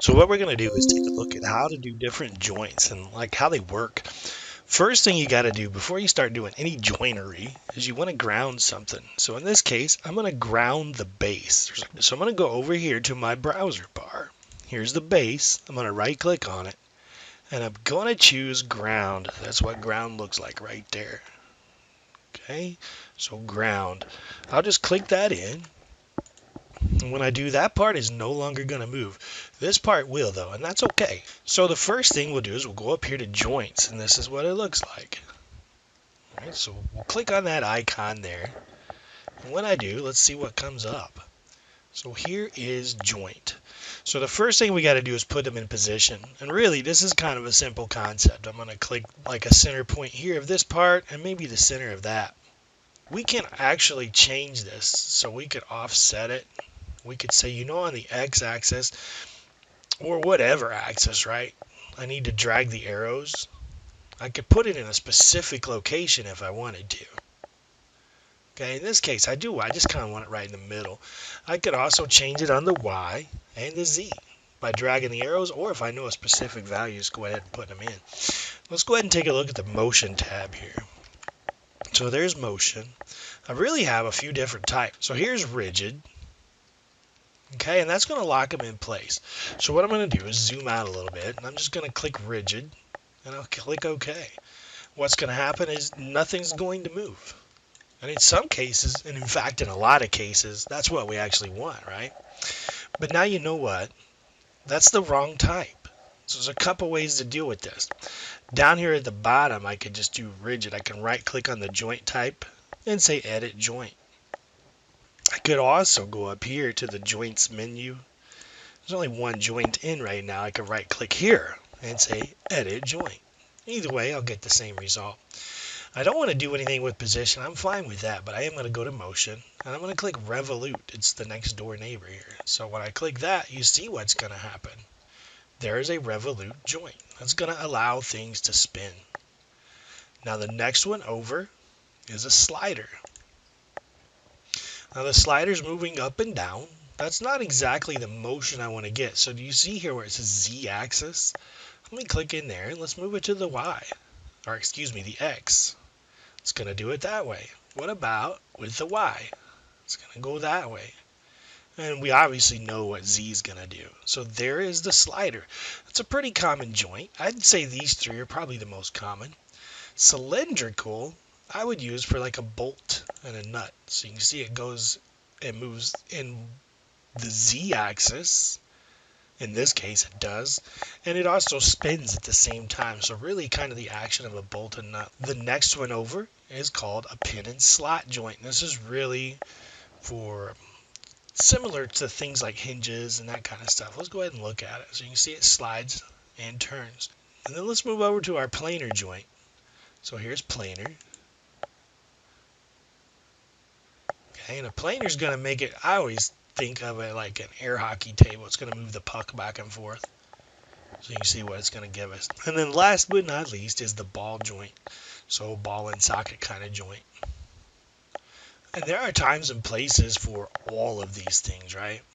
So what we're going to do is take a look at how to do different joints and like how they work. First thing you got to do before you start doing any joinery is you want to ground something. So in this case, I'm going to ground the base. So I'm going to go over here to my browser bar. Here's the base. I'm going to right click on it and I'm going to choose ground. That's what ground looks like right there. Okay, so ground. I'll just click that in. And when I do, that part is no longer going to move. This part will though, and that's okay. So the first thing we'll do is we'll go up here to joints, and this is what it looks like. All right, so we'll click on that icon there. And when I do, let's see what comes up. So here is joint. So the first thing we got to do is put them in position. And really, this is kind of a simple concept. I'm going to click like a center point here of this part and maybe the center of that. We can actually change this. So we could offset it. We could say, on the x-axis or whatever axis, right? I need to drag the arrows. I could put it in a specific location if I wanted to. Okay, in this case, I just kind of want it right in the middle. I could also change it on the Y and the Z by dragging the arrows, or if I know a specific value, just go ahead and put them in. Let's go ahead and take a look at the motion tab here. So there's motion. I really have a few different types. So here's rigid. Okay, and that's going to lock them in place. So what I'm going to do is zoom out a little bit, and I'm just going to click rigid, and I'll click OK. What's going to happen is nothing's going to move. And in some cases, and in fact in a lot of cases, that's what we actually want, right? But now you know what? That's the wrong type. So there's a couple ways to deal with this. Down here at the bottom, I could just do rigid. I can right click on the joint type and say edit joint. I could also go up here to the joints menu. There's only one joint in right now. I can right click here and say edit joint. Either way, I'll get the same result. I don't want to do anything with position. I'm fine with that, but I am going to go to motion and I'm going to click Revolute. It's the next door neighbor here. So when I click that, you see what's going to happen. There is a Revolute joint. That's going to allow things to spin. Now the next one over is a slider. Now the slider's moving up and down. That's not exactly the motion I want to get. So do you see here where it says Z axis? Let me click in there and let's move it to the Y, or excuse me, the X. It's going to do it that way. What about with the Y? It's going to go that way. And we obviously know what Z is going to do. So there is the slider. It's a pretty common joint. I'd say these three are probably the most common. Cylindrical, I would use for like a bolt and a nut. So you can see it moves in the Z axis. In this case, it does. And it also spins at the same time. So really kind of the action of a bolt and nut. The next one over is called a pin and slot joint. This is really for similar to things like hinges and that kind of stuff. Let's go ahead and look at it. So you can see it slides and turns. And then let's move over to our planar joint. So here's planar. Okay, and a planar is going to make it, I always think of it like an air hockey table. It's going to move the puck back and forth. So you can see what it's going to give us. And then last but not least is the ball joint. So ball and socket kind of joint. And there are times and places for all of these things, right?